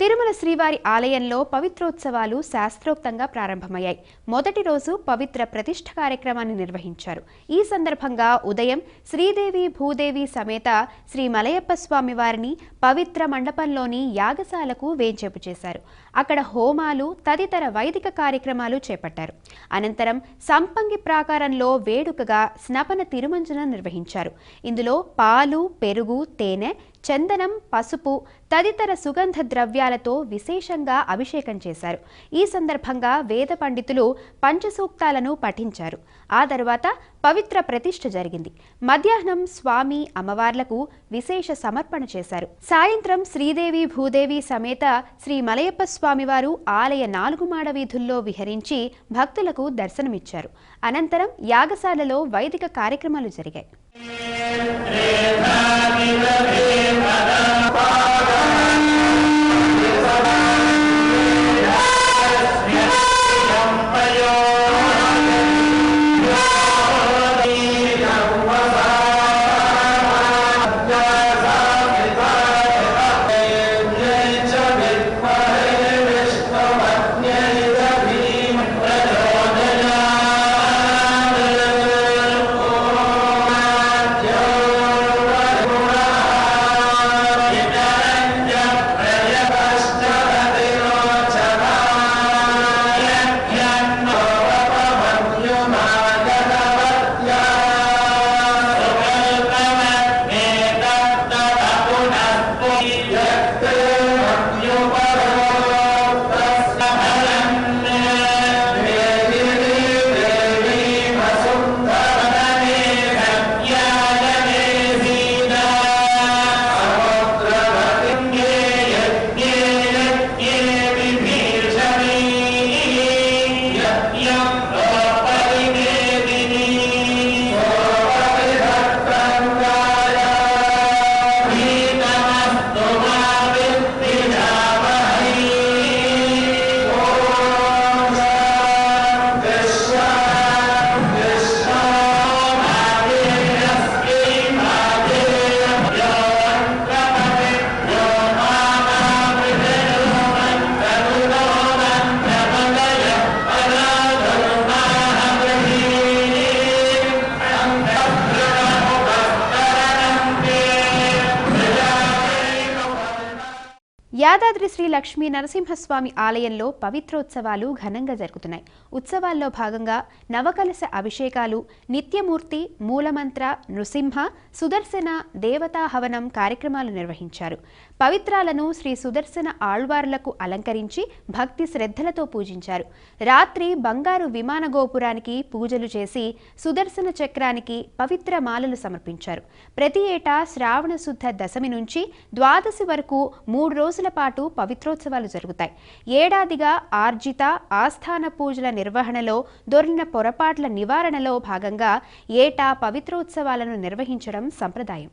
తిరుమల శ్రీవారి ఆలయంలో పవిత్రోత్సవాలు శాస్త్రోక్తంగా ప్రారంభమయ్యాయి. మొదటి రోజు పవిత్ర ప్రతిష్ఠ కార్యక్రమాన్ని నిర్వహించారు. ఈ సందర్భంగా ఉదయం శ్రీదేవి భూదేవి సమేత శ్రీ మలయప్ప స్వామి వారిని పవిత్ర మండపంలోని యాగశాలకు వేంచేపు చేశారు. అక్కడ హోమాలు తదితర వైదిక కార్యక్రమాలు చేపట్టారు. అనంతరం సంపంగి ప్రాకారంలో వేడుకగా స్నపన తిరుమంజనం నిర్వహించారు. ఇందులో పాలు, పెరుగు, తేనె, చందనం, పసుపు తదితర సుగంధ ద్రవ్యాలతో విశేషంగా అభిషేకం చేశారు. ఈ సందర్భంగా వేద పండితులు పంచసూక్తాలను పఠించారు. ఆ తర్వాత పవిత్ర ప్రతిష్ఠ జరిగింది. మధ్యాహ్నం స్వామి అమ్మవార్లకు విశేష సమర్పణ చేశారు. సాయంత్రం శ్రీదేవి భూదేవి సమేత శ్రీ మలయప్ప స్వామివారు ఆలయ 4 మాడ వీధుల్లో విహరించి భక్తులకు దర్శనమిచ్చారు. అనంతరం యాగశాలలో వైదిక కార్యక్రమాలు జరిగాయి. యాదాద్రి శ్రీ లక్ష్మీ నరసింహస్వామి ఆలయంలో పవిత్రోత్సవాలు ఘనంగా జరుగుతున్నాయి. ఉత్సవాల్లో భాగంగా నవకలశ అభిషేకాలు, నిత్యమూర్తి, మూలమంత్ర, నృసింహ, సుదర్శన, దేవతా హవనం కార్యక్రమాలు నిర్వహించారు. పవిత్రాలను శ్రీ సుదర్శన ఆళ్వార్లకు అలంకరించి భక్తి శ్రద్ధలతో పూజించారు. రాత్రి బంగారు విమాన గోపురానికి పూజలు చేసి సుదర్శన చక్రానికి పవిత్ర మాలలు సమర్పించారు. ప్రతి ఏటా శ్రావణ శుద్ధ దశమి నుంచి ద్వాదశి వరకు 3 రోజుల పాటు పవిత్రోత్సవాలు జరుగుతాయి. ఏడాదిగా ఆర్జిత ఆస్థాన పూజల నిర్వహణలో దొరికిన పొరపాట్ల నివారణలో భాగంగా ఏటా పవిత్రోత్సవాలను నిర్వహించడం సంప్రదాయం.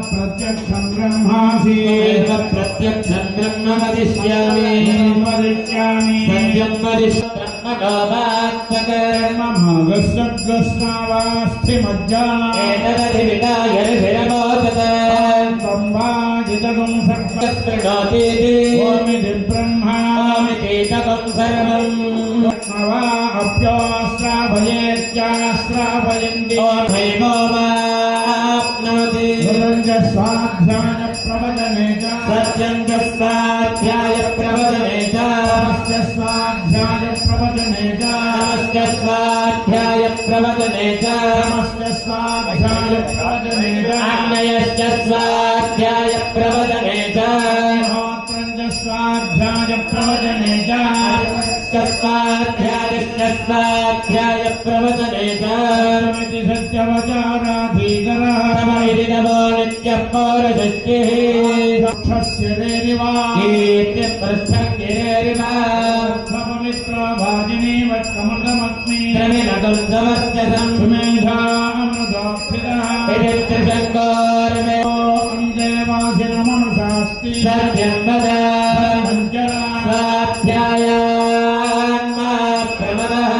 प्रत्यक्षं ब्रह्मासि प्रत्यक्षं ब्रह्म वदिष्यामि सत्यं वदिष्यामि भागस्सद्गस्नावास्थिमज्जा एतदधिविदाय ऋषिरमोचत ब्रह्माजितगुं सर्वस्पृणोतीति ओमिति ब्रह्मा ओमितीतगुं सर्वं नवा अप्योस्राभयेत्यास्राभयन्ति ओमैवो वाप्नोति स्वाध्याय प्रवचने च सत्यं च स्वाध्याय प्रवचने च स्वाध्याय प्रवचने च स्वाध्याय प्रवचने च स्वाध्याय प्रवचने च अन्यश्च स्वाध्याय प्रवचने च होत्रं च स्वाध्याय प्रवचने च स्वाध्याय प्रवचने च इति सत्यवचाराधिकरः तमैति नमो नित्यः पौरशक्तिः दक्षस्य देरिवा कीर्तिप्रस्थगिरेरिवा स्वपवित्रभाजिनी वत्कमृतमग्नि द्रविणकं समर्चसं सुमेधामृतोक्षितः इति सत्यं वद ध्यायान्मा प्रमदः